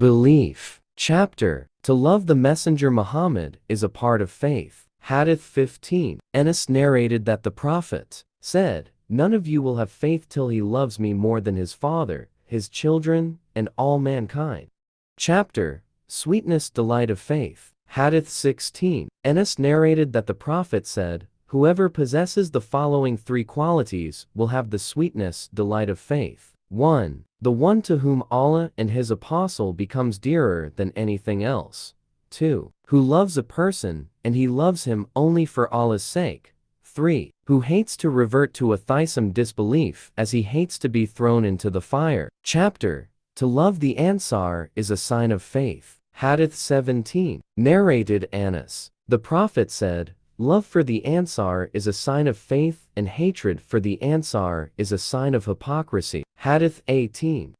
Belief. Chapter. To love the Messenger Muhammad is a part of faith. Hadith 15. Anas narrated that the Prophet said, "None of you will have faith till he loves me more than his father, his children, and all mankind." Chapter. Sweetness, delight of faith. Hadith 16. Anas narrated that the Prophet said, "Whoever possesses the following three qualities will have the sweetness, delight of faith. 1. The one to whom Allah and His Apostle becomes dearer than anything else. 2. Who loves a person, and he loves him only for Allah's sake. 3. Who hates to revert to a atheism disbelief as he hates to be thrown into the fire." Chapter. To love the Ansar is a sign of faith. Hadith 17. Narrated Anas. The Prophet said, "Love for the Ansar is a sign of faith, and hatred for the Ansar is a sign of hypocrisy." Hadith 18.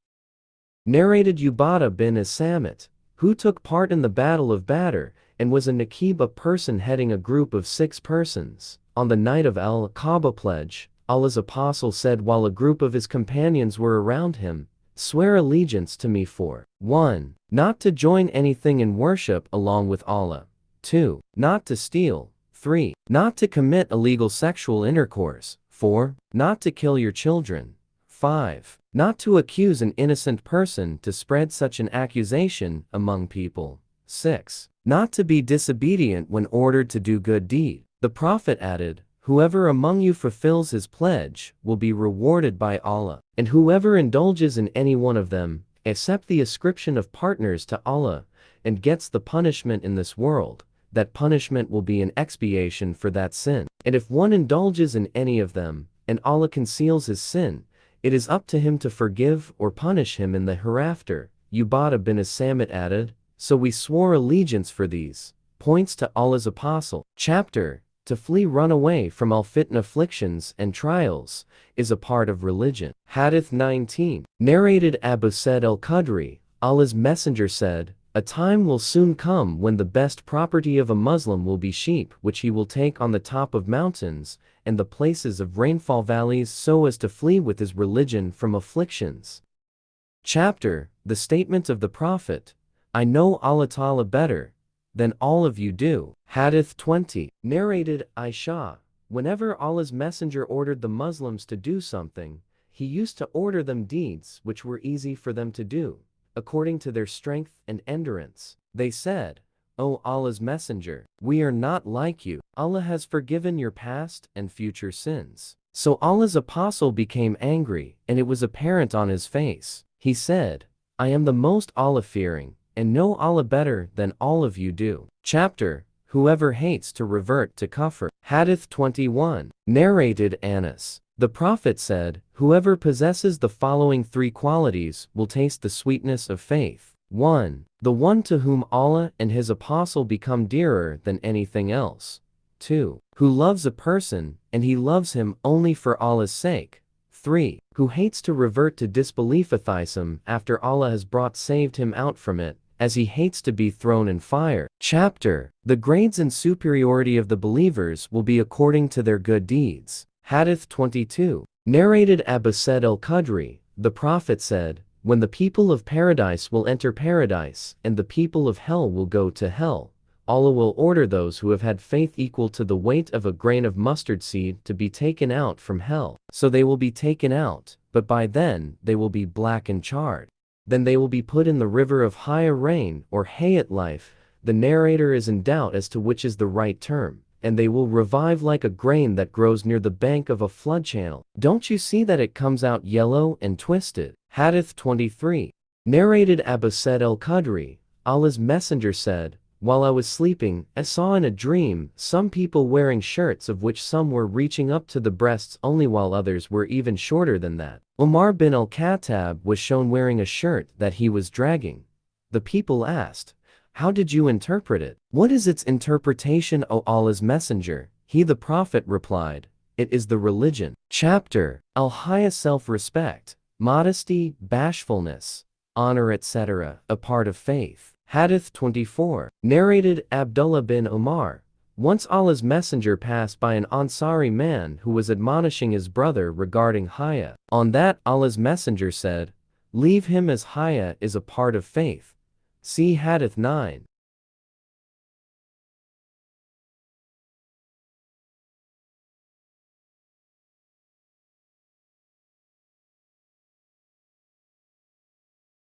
Narrated Ubadah bin As-Samit, who took part in the Battle of Badr, and was a Naqib, a person heading a group of 6 persons. On the night of Al-Kaaba pledge, Allah's Apostle said while a group of his companions were around him, "Swear allegiance to me for 1. Not to join anything in worship along with Allah. 2. Not to steal. 3. Not to commit illegal sexual intercourse. 4. Not to kill your children. 5. Not to accuse an innocent person to spread such an accusation among people. 6. Not to be disobedient when ordered to do good deed." The Prophet added, "Whoever among you fulfills his pledge will be rewarded by Allah, and whoever indulges in any one of them, except the ascription of partners to Allah, and gets the punishment in this world, that punishment will be an expiation for that sin. And if one indulges in any of them, and Allah conceals his sin, it is up to him to forgive or punish him in the hereafter." Ubadah bin As-Samit added, "So we swore allegiance for these." Points to Allah's Apostle. Chapter. To flee, run away from all fitna, afflictions and trials is a part of religion. Hadith 19. Narrated Abu Sa'id al-Khudri, Allah's Messenger said, "A time will soon come when the best property of a Muslim will be sheep, which he will take on the top of mountains and the places of rainfall valleys so as to flee with his religion from afflictions." Chapter. The statement of the Prophet, "I know Allah Ta'ala better than all of you do." Hadith 20. Narrated Aisha, whenever Allah's Messenger ordered the Muslims to do something, he used to order them deeds which were easy for them to do, according to their strength and endurance. They said, "O Allah's Messenger, we are not like you. Allah has forgiven your past and future sins." So Allah's Apostle became angry, and it was apparent on his face. He said, "I am the most Allah-fearing, and know Allah better than all of you do." Chapter. Whoever hates to revert to kufr. Hadith 21. Narrated Anas. The Prophet said, "Whoever possesses the following three qualities will taste the sweetness of faith. 1. The one to whom Allah and His Apostle become dearer than anything else. 2. Who loves a person, and he loves him only for Allah's sake. 3. Who hates to revert to disbelief, atheism, after Allah has saved him out from it, as he hates to be thrown in fire." Chapter. The grades and superiority of the believers will be according to their good deeds. Hadith 22. Narrated Abu Sa'id al-Khudri, the Prophet said, "When the people of paradise will enter paradise, and the people of hell will go to hell, Allah will order those who have had faith equal to the weight of a grain of mustard seed to be taken out from hell. So they will be taken out, but by then they will be black and charred. Then they will be put in the river of Haya rain or Hayat life." The narrator is in doubt as to which is the right term. "And they will revive like a grain that grows near the bank of a flood channel. Don't you see that it comes out yellow and twisted?" Hadith 23. Narrated Abu Sa'id al-Khudri, Allah's Messenger said, "While I was sleeping, I saw in a dream some people wearing shirts of which some were reaching up to the breasts only while others were even shorter than that. Umar bin al-Khattab was shown wearing a shirt that he was dragging. The people asked, 'How did you interpret it? What is its interpretation, O Allah's Messenger?' He, the Prophet, replied, 'It is the religion.'" Chapter. Al-Haya, self-respect, modesty, bashfulness, honor, etc., a part of faith. Hadith 24. Narrated Abdullah bin Umar, once Allah's Messenger passed by an Ansari man who was admonishing his brother regarding Haya. On that, Allah's Messenger said, "Leave him, as Haya is a part of faith." See Hadith 9.